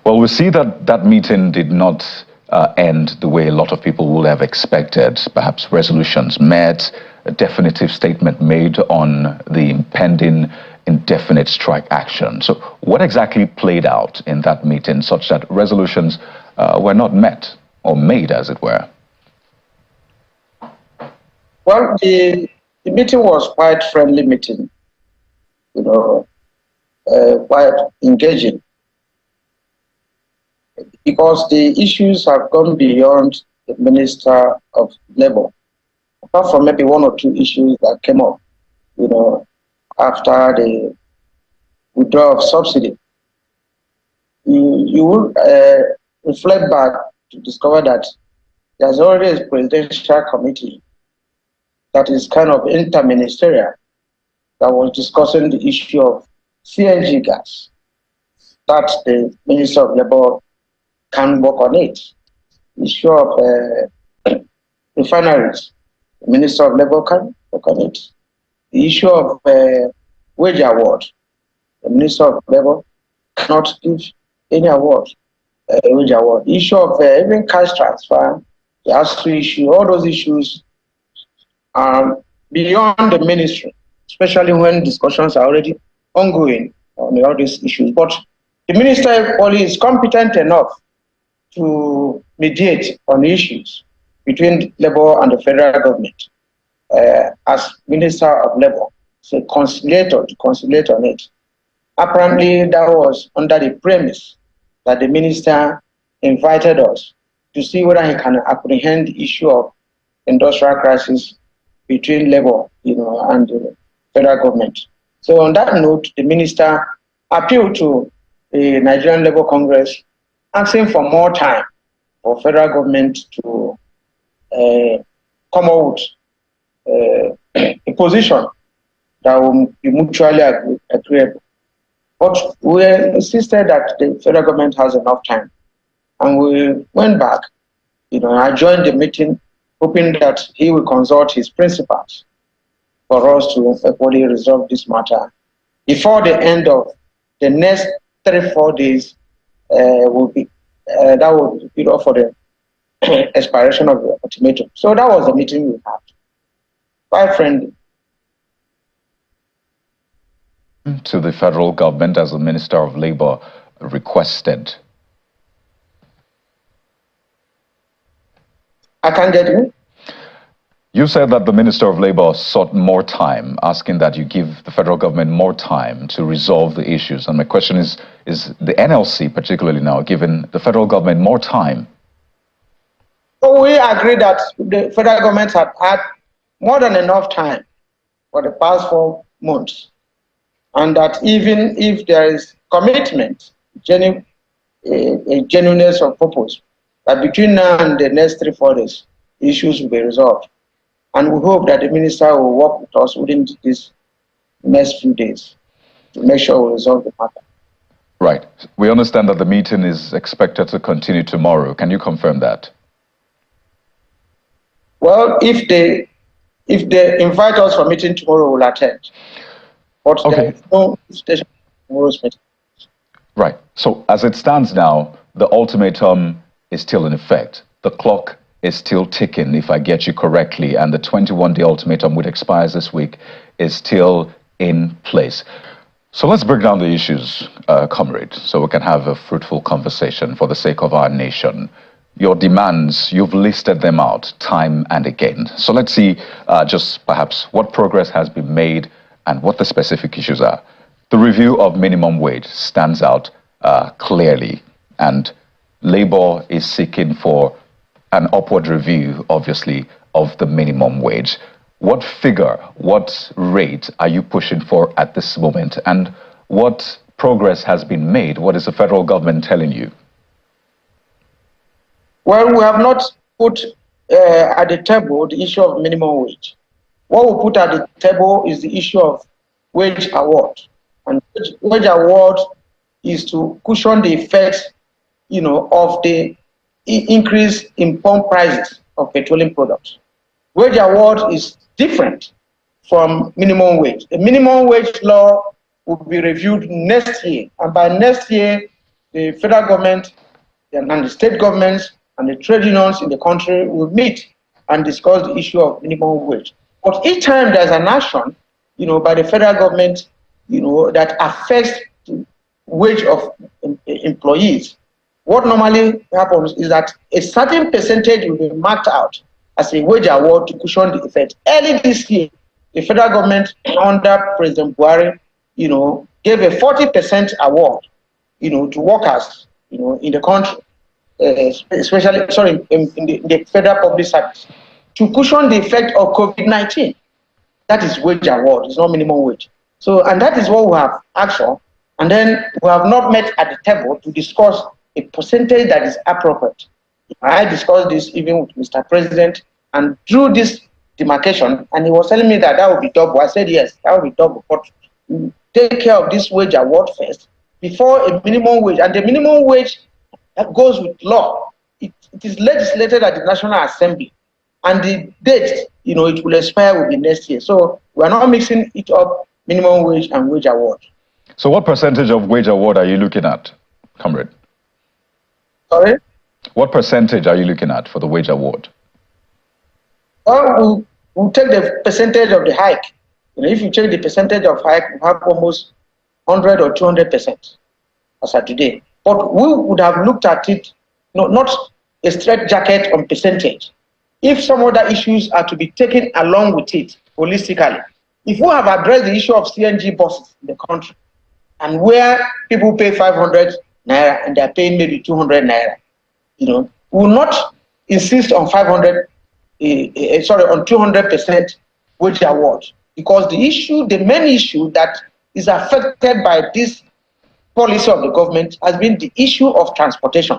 Well, we see that that meeting did not end the way a lot of people would have expected. Perhaps resolutions met, a definitive statement made on the impending indefinite strike action. So what exactly played out in that meeting such that resolutions were not met or made, as it were? Well, the meeting was quite friendly meeting, quite engaging, because the issues have gone beyond the Minister of Labour, apart from maybe one or two issues that came up, after the withdrawal of subsidy. You will reflect back to discover that there's already a presidential committee that is kind of interministerial that was discussing the issue of CNG gas, that the Minister of Labour can work on it. The issue of refineries, the Minister of Labour can work on it. The issue of wage award, the Minister of Labour cannot give any award, wage award. The issue of even cash transfer, the ASTRI issue, all those issues are beyond the ministry, especially when discussions are already ongoing on all these issues. But the minister only is competent enough to mediate on issues between Labour and the federal government. As Minister of Labour, so conciliator to conciliate on it. Apparently, that was under the premise that the minister invited us to see whether he can apprehend the issue of industrial crisis between Labour, and the federal government. So on that note, the minister appealed to the Nigerian Labour Congress, asking for more time for federal government to come out with a position that will be mutually agreeable. But we insisted that the federal government has enough time. And we went back, I joined the meeting hoping that he will consult his principals for us to effectively resolve this matter before the end of the next 3-4 days. That will be for the expiration of the ultimatum. So that was the meeting we had. Quite friendly. To the federal government, as the Minister of Labour requested? I can't get you. You said that the Minister of Labour sought more time, asking that you give the federal government more time to resolve the issues. And my question is the NLC particularly now giving the federal government more time? So we agree that the federal government had had more than enough time for the past 4 months. And that even if there is commitment, a genuineness of purpose, that between now and the next 3-4 days, issues will be resolved. And we hope that the minister will work with us within these next few days to make sure we resolve the matter. Right. We understand that the meeting is expected to continue tomorrow. Can you confirm that? Well, if they invite us for meeting tomorrow, we'll attend. But okay. There is no station tomorrow's meeting. Right. So as it stands now, the ultimatum is still in effect. The clock is still ticking, if I get you correctly, and the 21-day ultimatum, which expires this week, is still in place. So let's break down the issues, comrade, so we can have a fruitful conversation for the sake of our nation. Your demands, you've listed them out time and again. So let's see just perhaps what progress has been made and what the specific issues are. The review of minimum wage stands out clearly, and Labour is seeking for an upward review, obviously, of the minimum wage. What figure, what rate are you pushing for at this moment? And what progress has been made? What is the federal government telling you? Well, we have not put at the table the issue of minimum wage. What we put at the table is the issue of wage award. And wage award is to cushion the effects, of the increase in pump prices of petroleum products. Wage award is different from minimum wage. The minimum wage law will be reviewed next year, and by next year, the federal government and the state governments and the trade unions in the country will meet and discuss the issue of minimum wage. But each time there's an action, by the federal government, that affects the wage of employees, what normally happens is that a certain percentage will be marked out as a wage award to cushion the effect. Early this year, the federal government under President Buhari, gave a 40% award, to workers, in the country, especially, in the federal public service, to cushion the effect of COVID-19. That is wage award, it's not minimum wage. So, and that is what we have asked for. And then we have not met at the table to discuss a percentage that is appropriate. I discussed this even with Mr. President and drew this demarcation, and he was telling me that would be double. I said, yes, that would be double, but take care of this wage award first before a minimum wage. And the minimum wage that goes with law. It is legislated at the National Assembly, and the date, it will expire will be next year. So we are not mixing it up, minimum wage and wage award. So what percentage of wage award are you looking at, comrade? Sorry? What percentage are you looking at for the wage award? Well, we'll take the percentage of the hike. If you check the percentage of hike, we have almost 100 or 200% as of today. But we would have looked at it, not a straight jacket on percentage. If some other issues are to be taken along with it holistically, if we have addressed the issue of CNG buses in the country, and where people pay 500 naira and they're paying maybe 200 naira, we will not insist on 200% wage award, because the main issue that is affected by this policy of the government has been the issue of transportation.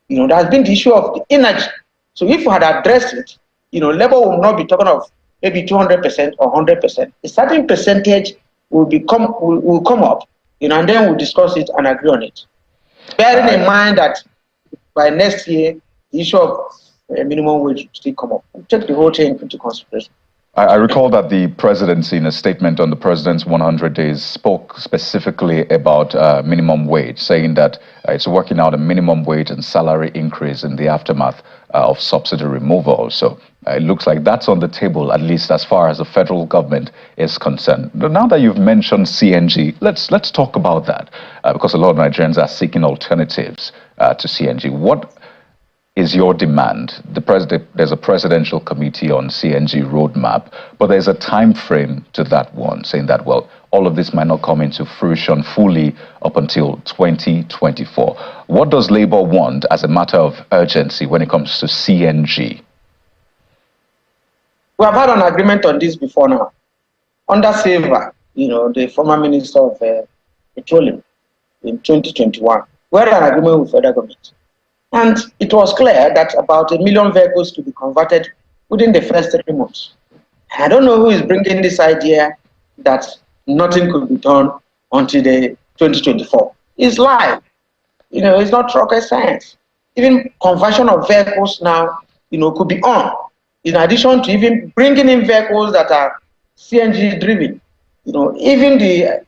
There has been the issue of the energy. So if we had addressed it, labor will not be talking of maybe 200% or 100%. A certain percentage will come up, and then we'll discuss it and agree on it. Bearing in mind that by next year, the issue of minimum wage will still come up. We'll take the whole thing into consideration. I recall that the presidency, in a statement on the president's 100 days, spoke specifically about minimum wage, saying that it's working out a minimum wage and salary increase in the aftermath of subsidy removal. So it looks like that's on the table, at least as far as the federal government is concerned. Now that you've mentioned CNG, let's talk about that, because a lot of Nigerians are seeking alternatives to CNG. What is your demand? There's a presidential committee on CNG roadmap, but there's a time frame to that one, saying that, well, all of this might not come into fruition fully up until 2024. What does Labour want as a matter of urgency when it comes to CNG? We have had an agreement on this before now. Under Silva, the former Minister of Petroleum in 2021, we had an agreement with federal government. And it was clear that about 1 million vehicles to be converted within the first 3 months. I don't know who is bringing this idea that nothing could be done until the 2024. It's live. It's not rocket science. Even conversion of vehicles now, could be on. In addition to even bringing in vehicles that are CNG driven. Even the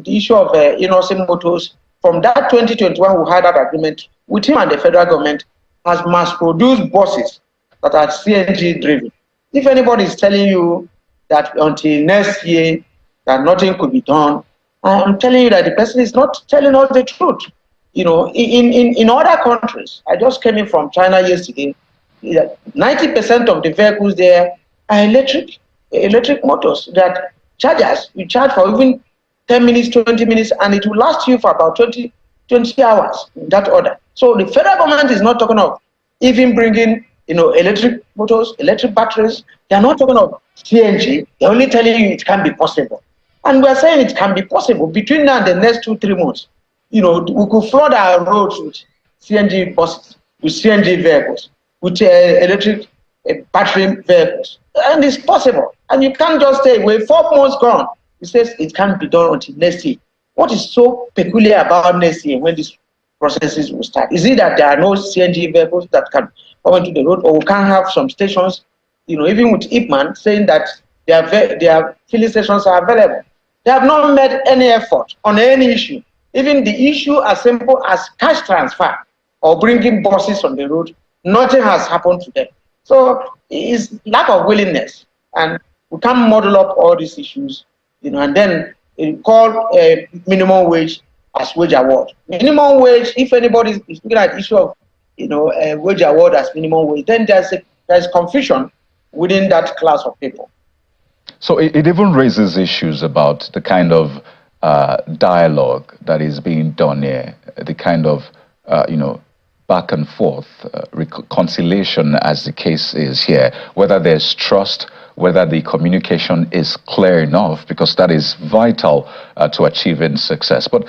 issue of NLC motors, from that 2021 we had that agreement with him and the federal government, has mass-produced buses that are CNG driven. If anybody is telling you that until next year that nothing could be done, I'm telling you that the person is not telling us the truth. In other countries, I just came in from China yesterday, 90% of the vehicles there are electric motors that chargers. You charge for even 10 minutes, 20 minutes, and it will last you for about 20 hours in that order. So the federal government is not talking of even bringing, electric motors, electric batteries. They are not talking of CNG. They're only telling you it can be possible. And we're saying it can be possible between now and the next 2-3 months. We could flood our roads with CNG buses, with CNG vehicles, with electric battery vehicles. And it's possible. And you can't just say, well, 4 months gone. It says it can't be done until next year. What is so peculiar about next year when these processes will start? Is it that there are no CNG vehicles that can come into the road, or we can't have some stations, even with Ipman saying that their filling stations are available? They have not made any effort on any issue Even the issue as simple as cash transfer or bringing buses on the road, nothing has happened to them. So it's lack of willingness, and we can't model up all these issues, and then call minimum wage as wage award. Minimum wage, if anybody is looking at the issue of wage award as minimum wage, then there's confusion within that class of people. So it even raises issues about the kind of dialogue that is being done here, the kind of back and forth, reconciliation as the case is here, whether there's trust, whether the communication is clear enough, because that is vital to achieving success. But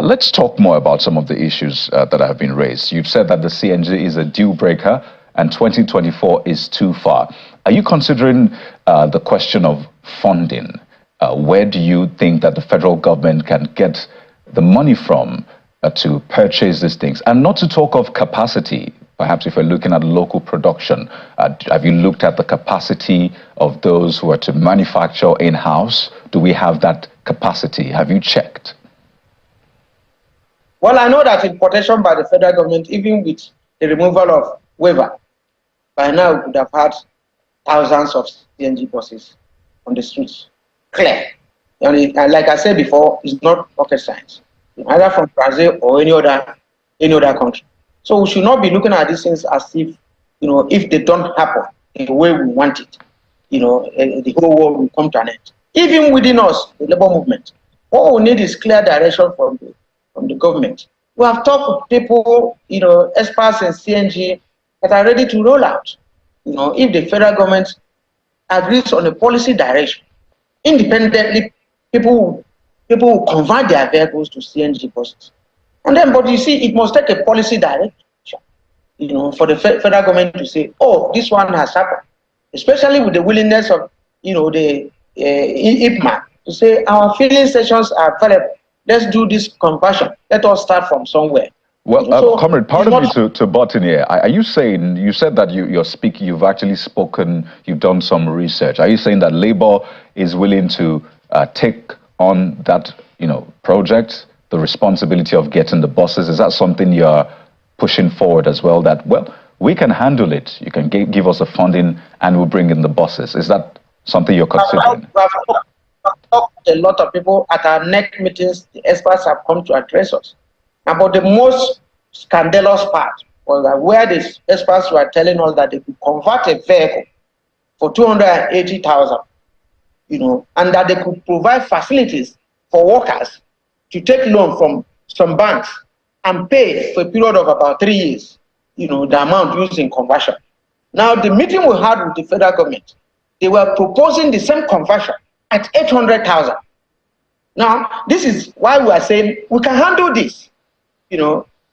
let's talk more about some of the issues that have been raised. You've said that the CNG is a deal breaker and 2024 is too far. Are you considering the question of funding? Where do you think that the federal government can get the money from to purchase these things? And not to talk of capacity. Perhaps if we're looking at local production, have you looked at the capacity of those who are to manufacture in-house? Do we have that capacity? Have you checked? Well, I know that importation by the federal government, even with the removal of waiver, by now we would have had thousands of CNG buses on the streets. Clear. And like I said before, it's not rocket science, either from Brazil or any other country. So we should not be looking at these things as if, if they don't happen in the way we want it, the whole world will come to an end. Even within us, the labor movement, what we need is clear direction from the government. We have talked with people, experts in CNG that are ready to roll out. If the federal government agrees on a policy direction, independently, people will convert their vehicles to CNG buses. And then, but you see, it must take a policy direction, for the federal government to say, oh, this one has happened, especially with the willingness of, the IPMA to say our filling stations are available. Let's do this conversion. Let us start from somewhere. Well, Comrade, pardon me to butt in here. Are you saying, you said that you've actually spoken, you've done some research. Are you saying that Labour is willing to take on that, project, the responsibility of getting the buses? Is that something you're pushing forward as well, that, well, we can handle it, you can give us the funding and we'll bring in the buses? Is that something you're considering? I've talked to a lot of people at our NEC meetings. The experts have come to address us. But the most scandalous part was that where the experts were telling us that they could convert a vehicle for 280,000, and that they could provide facilities for workers to take loan from some banks and pay for a period of about 3 years, the amount used in conversion. Now, the meeting we had with the federal government, they were proposing the same conversion at 800,000. Now, this is why we are saying we can handle this,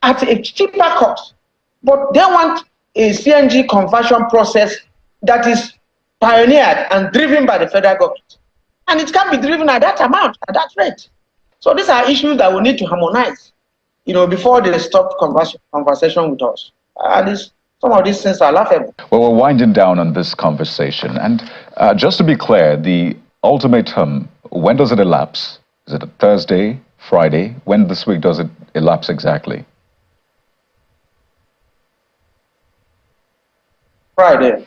at a cheaper cost. But they want a CNG conversion process that is pioneered and driven by the federal government. And it can be driven at that amount, at that rate. So these are issues that we need to harmonize, before they stop conversation with us. Some of these things are laughable. Well, we're winding down on this conversation. And just to be clear, the ultimatum, when does it elapse? Is it a Thursday, Friday? When this week does it elapse exactly? Friday.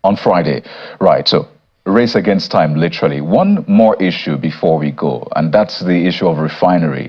On Friday, right. So race against time, literally. One more issue before we go, and that's the issue of refinery.